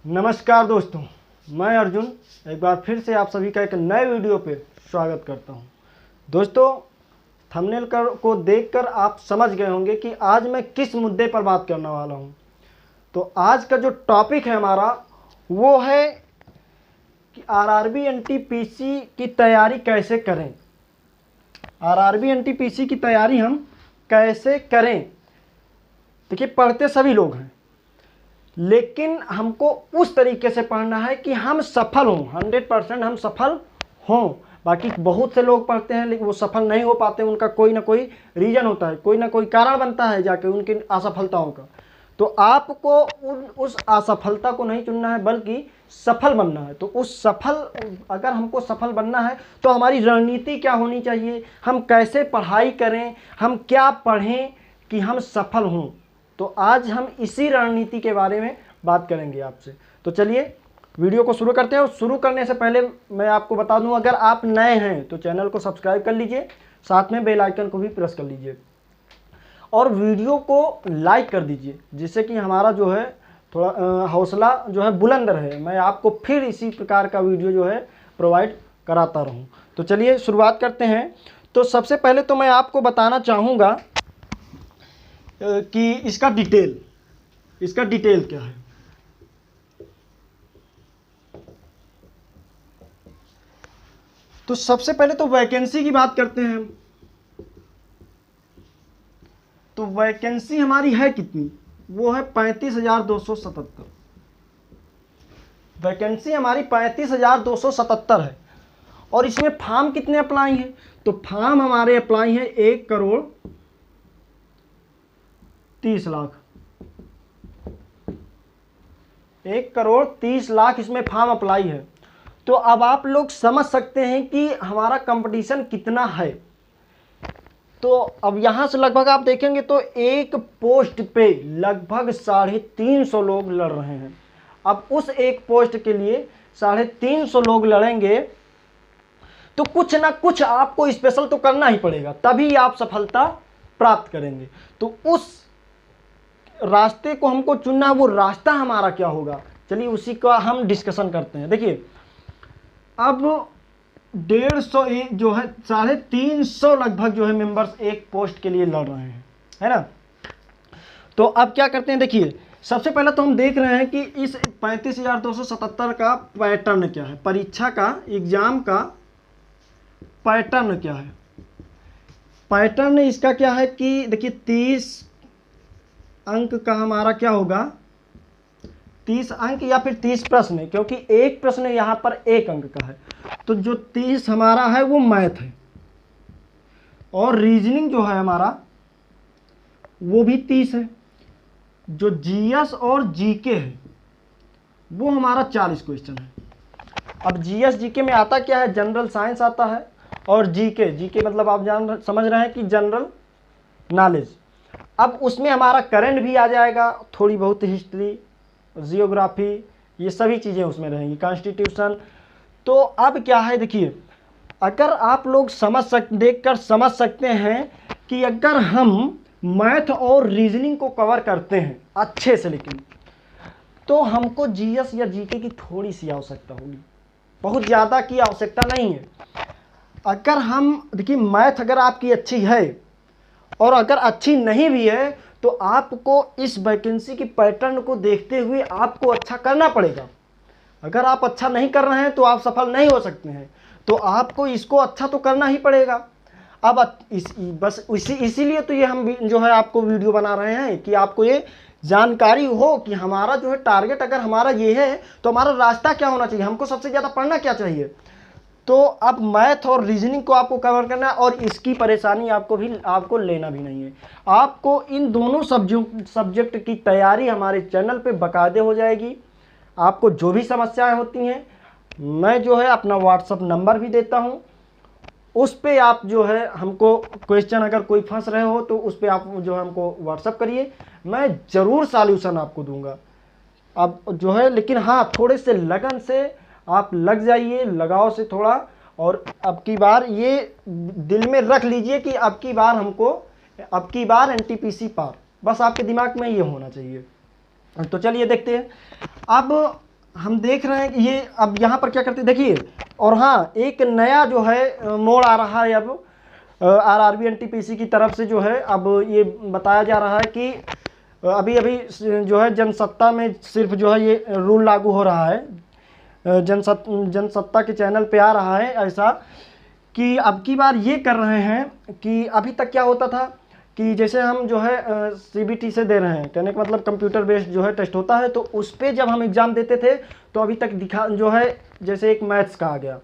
नमस्कार दोस्तों, मैं अर्जुन एक बार फिर से आप सभी का एक नए वीडियो पे स्वागत करता हूं। दोस्तों, थंबनेल को देखकर आप समझ गए होंगे कि आज मैं किस मुद्दे पर बात करने वाला हूं। तो आज का जो टॉपिक है हमारा वो है कि आरआरबी एनटीपीसी की तैयारी कैसे करें। आरआरबी एनटीपीसी की तैयारी हम कैसे करें। देखिए, पढ़ते सभी लोग हैं, लेकिन हमको उस तरीके से पढ़ना है कि हम सफल हों, 100% हम सफल हों। बाकी बहुत से लोग पढ़ते हैं लेकिन वो सफल नहीं हो पाते, उनका कोई ना कोई रीज़न होता है, कोई ना कोई कारण बनता है जाके उनकी असफलताओं का। तो आपको उस असफलता को नहीं चुनना है बल्कि सफल बनना है। तो अगर हमको सफल बनना है तो हमारी रणनीति क्या होनी चाहिए, हम कैसे पढ़ाई करें, हम क्या पढ़ें कि हम सफल हों। तो आज हम इसी रणनीति के बारे में बात करेंगे आपसे। तो चलिए वीडियो को शुरू करते हैं। और शुरू करने से पहले मैं आपको बता दूं, अगर आप नए हैं तो चैनल को सब्सक्राइब कर लीजिए, साथ में बेल आइकन को भी प्रेस कर लीजिए और वीडियो को लाइक कर दीजिए, जिससे कि हमारा जो है थोड़ा हौसला जो है बुलंद रहे, मैं आपको फिर इसी प्रकार का वीडियो जो है प्रोवाइड कराता रहूं। तो चलिए शुरुआत करते हैं। तो सबसे पहले तो मैं आपको बताना चाहूँगा कि इसका डिटेल क्या है। तो सबसे पहले तो वैकेंसी की बात करते हैं हम। तो वैकेंसी हमारी है कितनी, वो है 35,277। वैकेंसी हमारी 35,277 है। और इसमें फॉर्म कितने अप्लाई हैं, तो फॉर्म हमारे अप्लाई हैं 1,30,00,000। 1,30,00,000 इसमें फॉर्म अप्लाई है। तो अब आप लोग समझ सकते हैं कि हमारा कंपटीशन कितना है। तो अब यहाँ से लगभग आप देखेंगे तो एक पोस्ट पे लगभग 350 लोग लड़ रहे हैं। अब उस एक पोस्ट के लिए 350 लोग लड़ेंगे तो कुछ ना कुछ आपको स्पेशल तो करना ही पड़ेगा, तभी आप सफलता प्राप्त करेंगे। तो उस रास्ते को हमको चुनना, वो रास्ता हमारा क्या होगा, चलिए उसी का हम डिस्कशन करते हैं। देखिए, अब 150 जो है 350 लगभग जो है मेंबर्स एक पोस्ट के लिए लड़ रहे हैं, है ना। तो अब क्या करते हैं, देखिए सबसे पहले तो हम देख रहे हैं कि इस 35,277 का पैटर्न क्या है, परीक्षा का, एग्जाम का पैटर्न क्या है। पैटर्न इसका क्या है कि देखिए 30 अंक का हमारा क्या होगा, 30 अंक या फिर 30 प्रश्न, क्योंकि एक प्रश्न यहाँ पर 1 अंक का है। तो जो 30 हमारा है वो मैथ है, और रीजनिंग जो है हमारा वो भी 30 है। जो जीएस और जीके है वो हमारा 40 क्वेश्चन है। अब जीएस जीके में आता क्या है, जनरल साइंस आता है, और जीके मतलब आप समझ रहे हैं कि जनरल नॉलेज। अब उसमें हमारा करंट भी आ जाएगा, थोड़ी बहुत हिस्ट्री, जियोग्राफी, ये सभी चीज़ें उसमें रहेंगी, कॉन्स्टिट्यूशन। तो अब क्या है, देखिए अगर आप लोग देखकर समझ सकते हैं कि अगर हम मैथ और रीजनिंग को कवर करते हैं अच्छे से, लेकिन तो हमको जीएस या जीके की थोड़ी सी आवश्यकता होगी, बहुत ज़्यादा की आवश्यकता नहीं है। अगर हम देखिए, मैथ अगर आपकी अच्छी है और अगर अच्छी नहीं भी है तो आपको इस वैकेंसी की पैटर्न को देखते हुए आपको अच्छा करना पड़ेगा। अगर आप अच्छा नहीं कर रहे हैं तो आप सफल नहीं हो सकते हैं, तो आपको इसको अच्छा तो करना ही पड़ेगा। अब बस इसीलिए तो ये हम जो है आपको वीडियो बना रहे हैं कि आपको ये जानकारी हो कि हमारा जो है टारगेट, अगर हमारा ये है तो हमारा रास्ता क्या होना चाहिए, हमको सबसे ज़्यादा पढ़ना क्या चाहिए। तो अब मैथ और रीजनिंग को आपको कवर करना है, और इसकी परेशानी आपको लेना भी नहीं है। आपको इन दोनों सब्जेक्ट की तैयारी हमारे चैनल पे बाकायदे हो जाएगी। आपको जो भी समस्याएं होती हैं, मैं जो है अपना व्हाट्सअप नंबर भी देता हूं, उस पे आप जो है हमको क्वेश्चन, अगर कोई फंस रहे हो तो उस पे आप जो है हमको व्हाट्सअप करिए, मैं ज़रूर सॉल्यूशन आपको दूंगा। अब जो है, लेकिन हाँ, थोड़े से लगन से आप लग जाइए, लगाव से थोड़ा, और अब की बार ये दिल में रख लीजिए कि अब की बार एनटीपीसी पार, बस आपके दिमाग में ये होना चाहिए। तो चलिए देखते हैं। अब हम देख रहे हैं कि ये अब यहाँ पर क्या करते हैं देखिए। और हाँ, एक नया जो है मोड़ आ रहा है अब आरआरबी एनटीपीसी की तरफ से जो है अब ये बताया जा रहा है कि अभी अभी जो है जनसत्ता में सिर्फ जो है ये रूल लागू हो रहा है। जनसत्ता के चैनल पे आ रहा है ऐसा कि अब की बार ये कर रहे हैं कि अभी तक क्या होता था कि जैसे हम जो है सीबीटी से दे रहे हैं, कहने का मतलब कंप्यूटर बेस्ड जो है टेस्ट होता है, तो उस पर जब हम एग्ज़ाम देते थे तो अभी तक दिखा जो है जैसे एक मैथ्स का आ गया,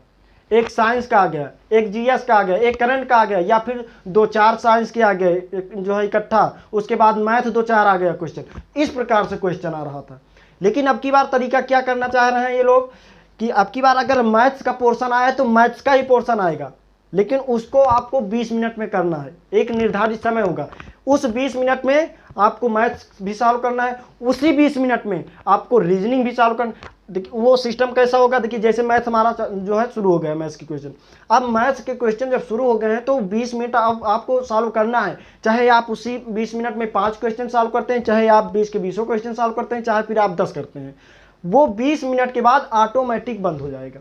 एक साइंस का आ गया, एक जीएस का आ गया, एक करंट का आ गया, या फिर 2-4 साइंस के आ गए जो है इकट्ठा, उसके बाद मैथ 2-4 आ गया क्वेश्चन, इस प्रकार से क्वेश्चन आ रहा था। लेकिन अब की बार तरीका क्या करना चाह रहे हैं ये लोग कि अब की बार अगर मैथ्स का पोर्शन आया तो मैथ्स का ही पोर्शन आएगा, लेकिन उसको आपको 20 मिनट में करना है। एक निर्धारित समय होगा, उस 20 मिनट में आपको मैथ्स भी सॉल्व करना है, उसी 20 मिनट में आपको रीजनिंग भी सॉल्व करना। देखिए वो सिस्टम कैसा होगा, देखिए जैसे मैथ्स हमारा जो है शुरू हो गया मैथ्स के क्वेश्चन, अब मैथ्स के क्वेश्चन जब शुरू हो गए हैं तो 20 मिनट आपको सॉल्व करना है। चाहे आप उसी 20 मिनट में 5 क्वेश्चन सॉल्व करते हैं, चाहे आप 20 के 20 क्वेश्चन सॉल्व करते हैं, चाहे फिर आप 10 करते हैं, वो 20 मिनट के बाद ऑटोमेटिक बंद हो जाएगा।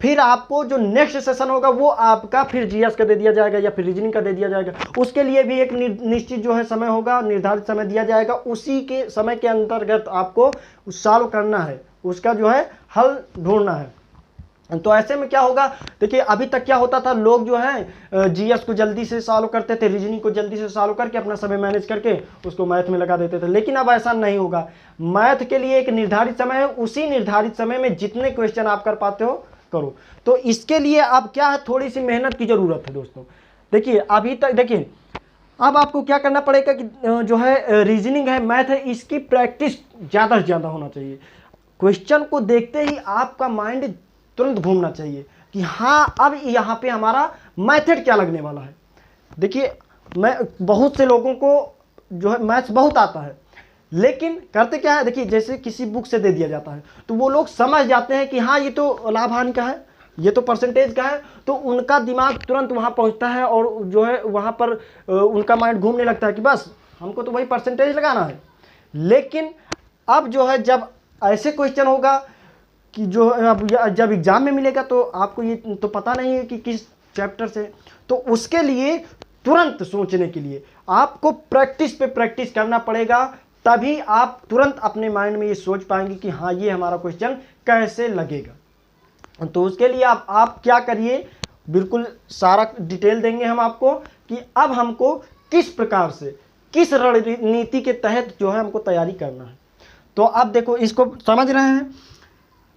फिर आपको जो नेक्स्ट सेशन होगा वो आपका फिर जीएस का दे दिया जाएगा या फिर रीजनिंग का दे दिया जाएगा। उसके लिए भी एक निश्चित जो है समय होगा, निर्धारित समय दिया जाएगा, उसी के समय के अंतर्गत आपको सॉल्व करना है, उसका जो है हल ढूंढना है। तो ऐसे में क्या होगा, देखिए अभी तक क्या होता था, लोग जो है जीएस को जल्दी से सॉल्व करते थे, रीजनिंग को जल्दी से सॉल्व करके अपना समय मैनेज करके उसको मैथ में लगा देते थे। लेकिन अब ऐसा नहीं होगा, मैथ के लिए एक निर्धारित समय है, उसी निर्धारित समय में जितने क्वेश्चन आप कर पाते हो करो। तो इसके लिए अब क्या है, थोड़ी सी मेहनत की जरूरत है दोस्तों। देखिए अभी तक देखिए अब आपको क्या करना पड़ेगा कि जो है रीजनिंग है, मैथ है, इसकी प्रैक्टिस ज़्यादा से ज़्यादा होना चाहिए। क्वेश्चन को देखते ही आपका माइंड तुरंत घूमना चाहिए कि हाँ अब यहाँ पे हमारा मेथड क्या लगने वाला है। देखिए मैं बहुत से लोगों को जो है मैथ्स बहुत आता है, लेकिन करते क्या है, देखिए जैसे किसी बुक से दे दिया जाता है तो वो लोग समझ जाते हैं कि हाँ ये तो लाभ हानि का है, ये तो परसेंटेज का है, तो उनका दिमाग तुरंत वहाँ पहुँचता है और जो है वहाँ पर उनका माइंड घूमने लगता है कि बस हमको तो वही परसेंटेज लगाना है। लेकिन अब जो है जब ऐसे क्वेश्चन होगा कि जो अब जब एग्ज़ाम में मिलेगा तो आपको ये तो पता नहीं है कि किस चैप्टर से, तो उसके लिए तुरंत सोचने के लिए आपको प्रैक्टिस पे प्रैक्टिस करना पड़ेगा, तभी आप तुरंत अपने माइंड में ये सोच पाएंगे कि हाँ ये हमारा क्वेश्चन कैसे लगेगा। तो उसके लिए आप क्या करिए, बिल्कुल सारा डिटेल देंगे हम आपको कि अब हमको किस प्रकार से, किस रणनीति के तहत जो है हमको तैयारी करना है। तो अब देखो इसको समझ रहे हैं।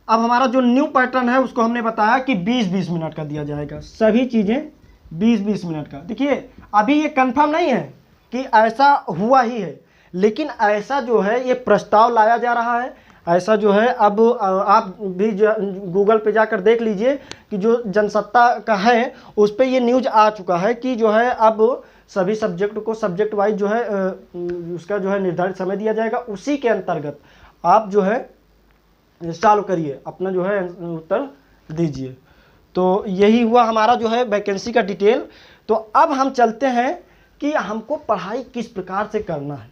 अब हमारा जो न्यू पैटर्न है उसको हमने बताया कि 20-20 मिनट का दिया जाएगा, सभी चीज़ें 20-20 मिनट का। देखिए अभी ये कंफर्म नहीं है कि ऐसा हुआ ही है, लेकिन ऐसा जो है ये प्रस्ताव लाया जा रहा है, ऐसा जो है अब आप भी गूगल पे जाकर देख लीजिए कि जो जनसत्ता का है उस पर ये न्यूज़ आ चुका है कि जो है अब सभी सब्जेक्ट को सब्जेक्ट वाइज जो है उसका जो है निर्धारित समय दिया जाएगा, उसी के अंतर्गत आप जो है चालू करिए, अपना जो है उत्तर दीजिए। तो यही हुआ हमारा जो है वैकेंसी का डिटेल। तो अब हम चलते हैं कि हमको पढ़ाई किस प्रकार से करना है,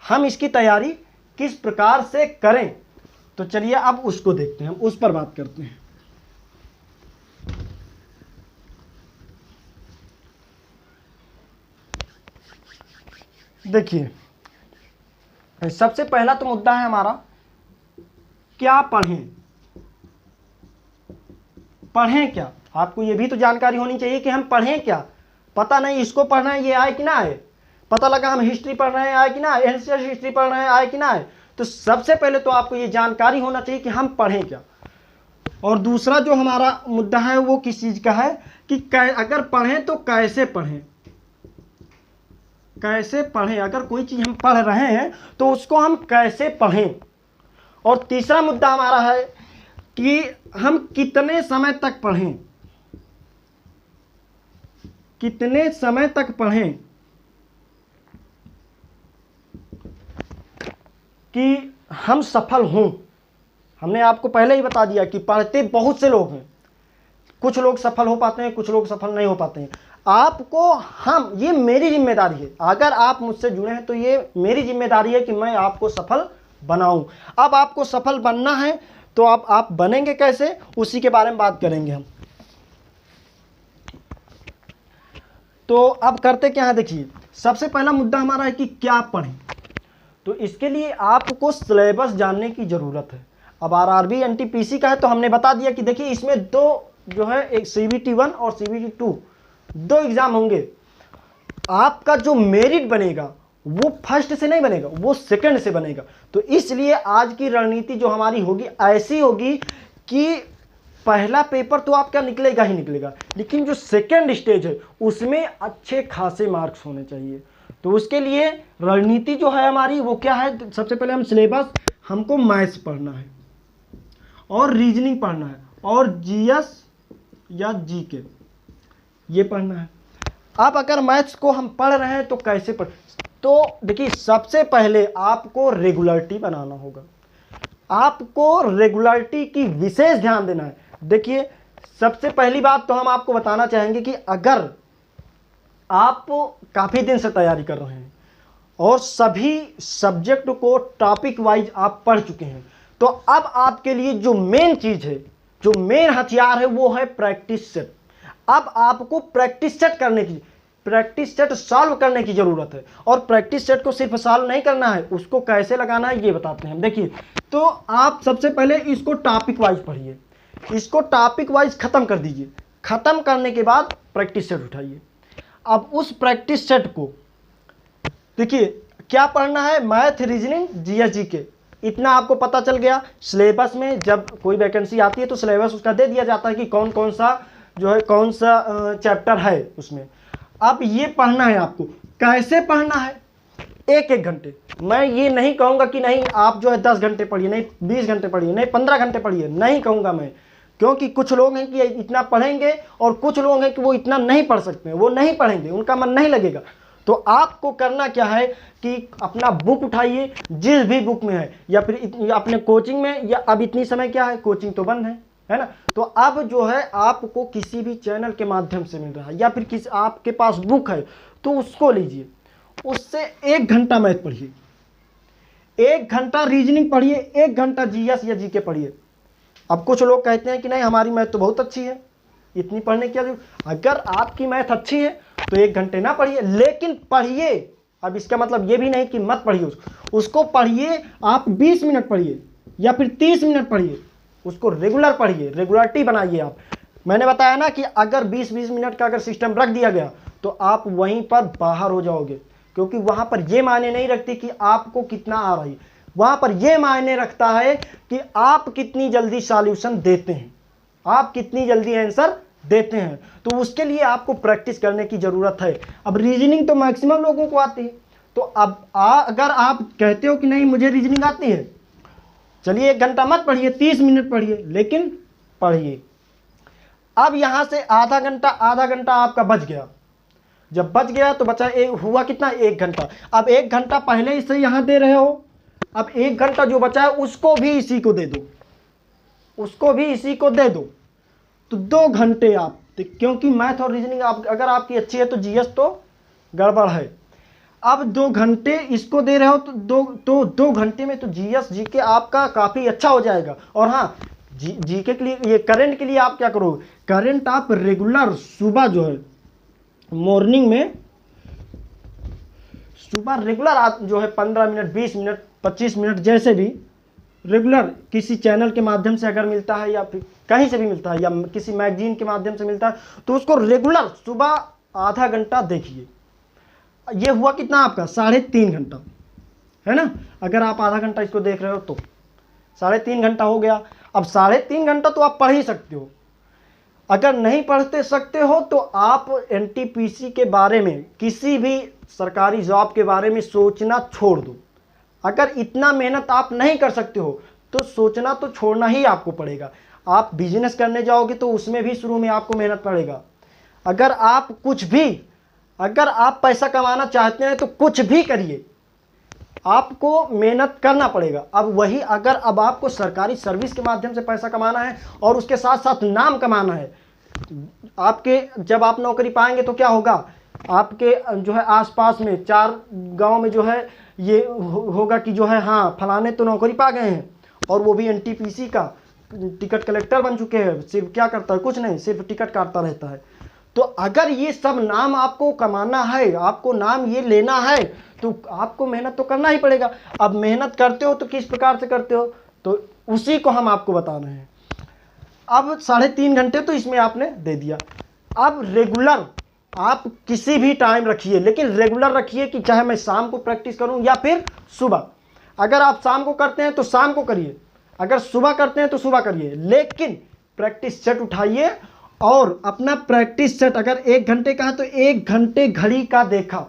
हम इसकी तैयारी किस प्रकार से करें। तो चलिए अब उसको देखते हैं, हम उस पर बात करते हैं। देखिए सबसे पहला तो मुद्दा है हमारा, क्या पढ़ें। पढ़ें क्या, आपको ये भी तो जानकारी होनी चाहिए कि हम पढ़ें क्या। पता नहीं इसको पढ़ना है ये आए कि ना आए, पता लगा हम हिस्ट्री पढ़ रहे हैं आए कि ना आए, एंशिएंट हिस्ट्री पढ़ रहे हैं आए कि ना आए। तो सबसे पहले तो आपको ये जानकारी होना चाहिए कि हम पढ़ें क्या। और दूसरा जो हमारा मुद्दा है वो किस चीज़ का है कि अगर पढ़ें तो कैसे पढ़ें, कैसे पढ़ें। अगर कोई चीज़ हम पढ़ रहे हैं तो उसको हम कैसे पढ़ें। और तीसरा मुद्दा हमारा है कि हम कितने समय तक पढ़ें, कितने समय तक पढ़ें कि हम सफल हों। हमने आपको पहले ही बता दिया कि पढ़ते बहुत से लोग हैं, कुछ लोग सफल हो पाते हैं, कुछ लोग सफल नहीं हो पाते हैं। आपको हम ये मेरी जिम्मेदारी है, अगर आप मुझसे जुड़े हैं तो ये मेरी जिम्मेदारी है कि मैं आपको सफल बनाऊं। अब आपको सफल बनना है तो आप बनेंगे कैसे, उसी के बारे में बात करेंगे हम। तो अब करते क्या है, देखिए सबसे पहला मुद्दा हमारा है कि क्या पढ़ें। तो इसके लिए आपको सिलेबस जानने की ज़रूरत है। अब आरआरबी एनटीपीसी का है तो हमने बता दिया कि देखिए इसमें दो जो है, एक CBT 1 और CBT 2 दो एग्ज़ाम होंगे। आपका जो मेरिट बनेगा वो फर्स्ट से नहीं बनेगा, वो सेकंड से बनेगा। तो इसलिए आज की रणनीति जो हमारी होगी ऐसी होगी कि पहला पेपर तो आपका निकलेगा ही निकलेगा, लेकिन जो सेकंड स्टेज है उसमें अच्छे खासे मार्क्स होने चाहिए। तो उसके लिए रणनीति जो है हमारी वो क्या है, सबसे पहले हम सिलेबस, हमको मैथ्स पढ़ना है और रीजनिंग पढ़ना है और जीएस या जीके ये पढ़ना है। अब अगर मैथ्स को हम पढ़ रहे हैं तो कैसे पढ़, तो देखिए सबसे पहले आपको रेगुलरिटी बनाना होगा। आपको रेगुलरिटी की विशेष ध्यान देना है। देखिए सबसे पहली बात तो हम आपको बताना चाहेंगे कि अगर आप काफ़ी दिन से तैयारी कर रहे हैं और सभी सब्जेक्ट को टॉपिक वाइज आप पढ़ चुके हैं, तो अब आपके लिए जो मेन चीज़ है, जो मेन हथियार है वो है प्रैक्टिस सेट। अब आपको प्रैक्टिस सेट करने की, प्रैक्टिस सेट सॉल्व करने की ज़रूरत है। और प्रैक्टिस सेट को सिर्फ सॉल्व नहीं करना है, उसको कैसे लगाना है ये बताते हैं हम। देखिए तो आप सबसे पहले इसको टॉपिक वाइज पढ़िए, इसको टॉपिक वाइज ख़त्म कर दीजिए। ख़त्म करने के बाद प्रैक्टिस सेट उठाइए। अब उस प्रैक्टिस सेट को देखिए क्या पढ़ना है, मैथ, रीजनिंग, जीएस, जीके, इतना आपको पता चल गया। सिलेबस में जब कोई वैकेंसी आती है तो सिलेबस उसका दे दिया जाता है कि कौन कौन सा जो है, कौन सा चैप्टर है उसमें। अब ये पढ़ना है आपको। कैसे पढ़ना है, एक एक घंटे। मैं ये नहीं कहूँगा कि नहीं आप जो है 10 घंटे पढ़िए, नहीं 20 घंटे पढ़िए, नहीं 15 घंटे पढ़िए, नहीं कहूँगा मैं, क्योंकि कुछ लोग हैं कि इतना पढ़ेंगे और कुछ लोग हैं कि वो इतना नहीं पढ़ सकते हैं, वो नहीं पढ़ेंगे, उनका मन नहीं लगेगा। तो आपको करना क्या है कि अपना बुक उठाइए, जिस भी बुक में है, या फिर अपने कोचिंग में, या अब इतनी समय क्या है, कोचिंग तो बंद है ना। तो अब जो है आपको किसी भी चैनल के माध्यम से मिल रहा है, या फिर किसी आपके पास बुक है तो उसको लीजिए, उससे 1 घंटा मैथ पढ़िए, 1 घंटा रीजनिंग पढ़िए, 1 घंटा जीएस या जीके पढ़िए। अब कुछ लोग कहते हैं कि नहीं हमारी मैथ तो बहुत अच्छी है, इतनी पढ़ने की जरूरत। अगर आपकी मैथ अच्छी है तो 1 घंटे ना पढ़िए, लेकिन पढ़िए। अब इसका मतलब ये भी नहीं कि मत पढ़िए, उसको पढ़िए। आप 20 मिनट पढ़िए या फिर 30 मिनट पढ़िए, उसको रेगुलर पढ़िए, रेगुलरिटी बनाइए आप। मैंने बताया ना कि अगर 20-20 मिनट का अगर सिस्टम रख दिया गया तो आप वहीं पर बाहर हो जाओगे, क्योंकि वहाँ पर ये मायने नहीं रखती कि आपको कितना आ रही है, वहाँ पर ये मायने रखता है कि आप कितनी जल्दी सॉल्यूशन देते हैं, आप कितनी जल्दी आंसर देते हैं। तो उसके लिए आपको प्रैक्टिस करने की ज़रूरत है। अब रीजनिंग तो मैक्सिमम लोगों को आती है, तो अब अगर आप कहते हो कि नहीं मुझे रीजनिंग आती है, चलिए 1 घंटा मत पढ़िए, 30 मिनट पढ़िए, लेकिन पढ़िए। अब यहाँ से आधा घंटा आपका बच गया। जब बच गया तो बचा हुआ कितना, 1 घंटा। अब 1 घंटा पहले इसे यहाँ दे रहे हो, अब 1 घंटा जो बचा है उसको भी इसी को दे दो, उसको भी इसी को दे दो। तो 2 घंटे आप, क्योंकि मैथ और रीजनिंग अगर आपकी अच्छी है तो जीएस तो गड़बड़ है। अब 2 घंटे इसको दे रहे हो तो 2 घंटे में तो जीएस जीके आपका काफ़ी अच्छा हो जाएगा। और हाँ, जीके के लिए, ये करंट के लिए आप क्या करोगे, करंट आप रेगुलर सुबह जो है मॉर्निंग में, सुबह रेगुलर आप जो है 15 मिनट, 20 मिनट, 25 मिनट, जैसे भी रेगुलर किसी चैनल के माध्यम से अगर मिलता है या फिर कहीं से भी मिलता है या किसी मैगजीन के माध्यम से मिलता है, तो उसको रेगुलर सुबह आधा घंटा देखिए। ये हुआ कितना आपका, 3.5 घंटा, है ना। अगर आप आधा घंटा इसको देख रहे हो तो 3.5 घंटा हो गया। अब 3.5 घंटा तो आप पढ़ ही सकते हो। अगर नहीं पढ़ते सकते हो तो आप एनटीपीसी के बारे में, किसी भी सरकारी जॉब के बारे में सोचना छोड़ दो। अगर इतना मेहनत आप नहीं कर सकते हो तो सोचना तो छोड़ना ही आपको पड़ेगा। आप बिजनेस करने जाओगे तो उसमें भी शुरू में आपको मेहनत पड़ेगा। अगर आप पैसा कमाना चाहते हैं तो कुछ भी करिए, आपको मेहनत करना पड़ेगा। अब वही अगर अब आपको सरकारी सर्विस के माध्यम से पैसा कमाना है और उसके साथ साथ नाम कमाना है, आपके जब आप नौकरी पाएंगे तो क्या होगा, आपके जो है आसपास में 4 गांव में जो है ये होगा कि जो है हाँ फलाने तो नौकरी पा गए हैं, और वो भी एनटीपीसी का, टिकट कलेक्टर बन चुके हैं, सिर्फ क्या करता है, कुछ नहीं, सिर्फ टिकट काटता रहता है। तो अगर ये सब नाम आपको कमाना है, आपको नाम ये लेना है, तो आपको मेहनत तो करना ही पड़ेगा। अब मेहनत करते हो तो किस प्रकार से करते हो, तो उसी को हम आपको बता रहे हैं। अब 3.5 घंटे तो इसमें आपने दे दिया। अब रेगुलर आप किसी भी टाइम रखिए, लेकिन रेगुलर रखिए कि चाहे मैं शाम को प्रैक्टिस करूं या फिर सुबह। अगर आप शाम को करते हैं तो शाम को करिए, अगर सुबह करते हैं तो सुबह करिए, लेकिन प्रैक्टिस सेट उठाइए और अपना प्रैक्टिस सेट अगर 1 घंटे का है तो 1 घंटे घड़ी का देखा,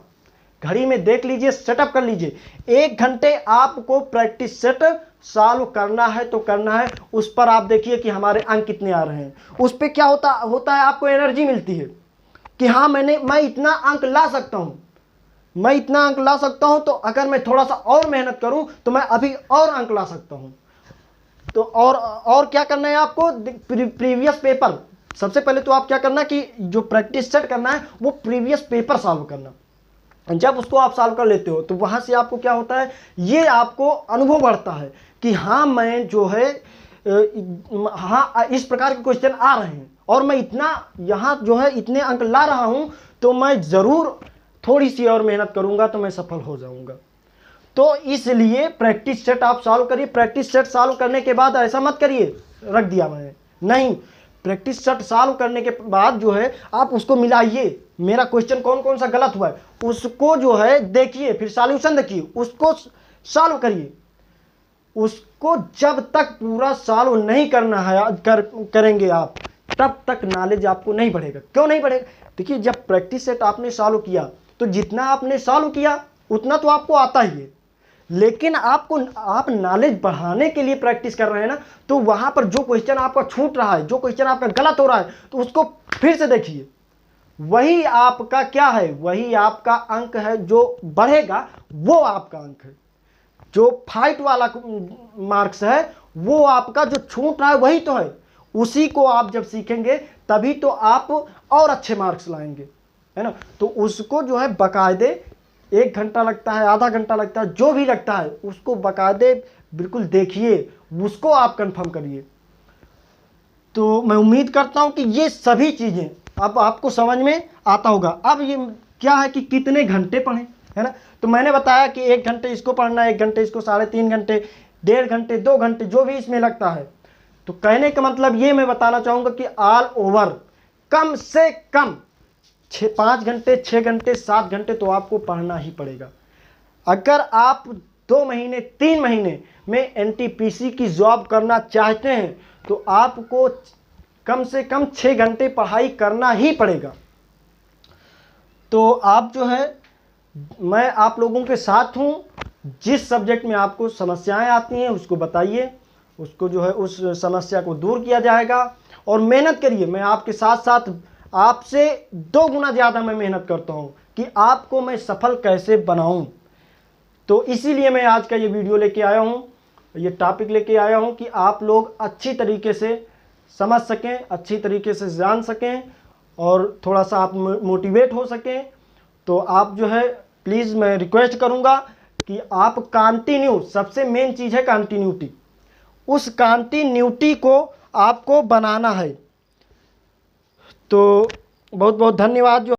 घड़ी में देख लीजिए, सेटअप कर लीजिए। 1 घंटे आपको प्रैक्टिस सेट सॉल्व करना है तो करना है। उस पर आप देखिए कि हमारे अंक कितने आ रहे हैं। उस पर क्या होता है, आपको एनर्जी मिलती है कि हाँ मैं इतना अंक ला सकता हूँ, मैं इतना अंक ला सकता हूँ, तो अगर मैं थोड़ा सा और मेहनत करूँ तो मैं अभी और अंक ला सकता हूँ। तो और क्या करना है आपको, प्रीवियस पेपर, सबसे पहले तो आप क्या करना कि जो प्रैक्टिस सेट करना है वो प्रीवियस पेपर सॉल्व करना। जब उसको आप सॉल्व कर लेते हो तो वहाँ से आपको क्या होता है, ये आपको अनुभव बढ़ता है कि हाँ मैं जो है हाँ इस प्रकार के क्वेश्चन आ रहे हैं और मैं इतना यहाँ जो है इतने अंक ला रहा हूँ, तो मैं ज़रूर थोड़ी सी और मेहनत करूँगा तो मैं सफल हो जाऊँगा। तो इसलिए प्रैक्टिस सेट आप सॉल्व करिए। प्रैक्टिस सेट सॉल्व करने के बाद ऐसा मत करिए रख दिया मैंने, नहीं, प्रैक्टिस सेट सॉल्व करने के बाद जो है आप उसको मिलाइए, मेरा क्वेश्चन कौन कौन सा गलत हुआ है उसको जो है देखिए, फिर सॉल्यूशन देखिए, उसको सॉल्व करिए। उसको जब तक पूरा सॉल्व नहीं करना है करेंगे आप, तब तक नॉलेज आपको नहीं बढ़ेगा। क्यों नहीं बढ़ेगा, देखिए जब प्रैक्टिस सेट आपने सॉल्व किया तो जितना आपने सॉल्व किया उतना तो आपको आता ही है, लेकिन आप नॉलेज बढ़ाने के लिए प्रैक्टिस कर रहे हैं ना, तो वहां पर जो क्वेश्चन आपका छूट रहा है, जो क्वेश्चन आपका गलत हो रहा है, तो उसको फिर से देखिए। वही आपका क्या है, वही आपका अंक है, जो बढ़ेगा वो आपका अंक है। जो फाइट वाला मार्क्स है वो आपका जो छूट रहा है वही तो है। उसी को आप जब सीखेंगे तभी तो आप और अच्छे मार्क्स लाएंगे, है ना। तो उसको जो है बाकायदे 1 घंटा लगता है, आधा घंटा लगता है, जो भी लगता है उसको बाकायदे बिल्कुल देखिए, उसको आप कंफर्म करिए। तो मैं उम्मीद करता हूं कि ये सभी चीज़ें अब आपको समझ में आता होगा। अब ये क्या है कि कितने घंटे पढ़ें, है ना। तो मैंने बताया कि 1 घंटे इसको पढ़ना, 1 घंटे इसको, 3.5 घंटे, 1.5 घंटे, 2 घंटे, जो भी इसमें लगता है। तो कहने का मतलब ये मैं बताना चाहूँगा कि ऑल ओवर कम से कम 5 घंटे, 6 घंटे, 7 घंटे तो आपको पढ़ना ही पड़ेगा। अगर आप 2 महीने, 3 महीने में एनटीपीसी की जॉब करना चाहते हैं तो आपको कम से कम 6 घंटे पढ़ाई करना ही पड़ेगा। तो आप जो है, मैं आप लोगों के साथ हूं। जिस सब्जेक्ट में आपको समस्याएं आती हैं उसको बताइए, उसको जो है उस समस्या को दूर किया जाएगा। और मेहनत करिए, मैं आपके साथ साथ आपसे 2 गुना ज़्यादा मैं मेहनत करता हूं कि आपको मैं सफल कैसे बनाऊं। तो इसीलिए मैं आज का ये वीडियो लेके आया हूं, ये टॉपिक लेके आया हूं कि आप लोग अच्छी तरीके से समझ सकें, अच्छी तरीके से जान सकें और थोड़ा सा आप मोटिवेट हो सकें। तो आप जो है प्लीज़ मैं रिक्वेस्ट करूंगा कि आप कंटिन्यू, सबसे मेन चीज़ है कंटिन्यूटी, उस कंटिन्यूटी को आपको बनाना है। तो बहुत बहुत धन्यवाद। जो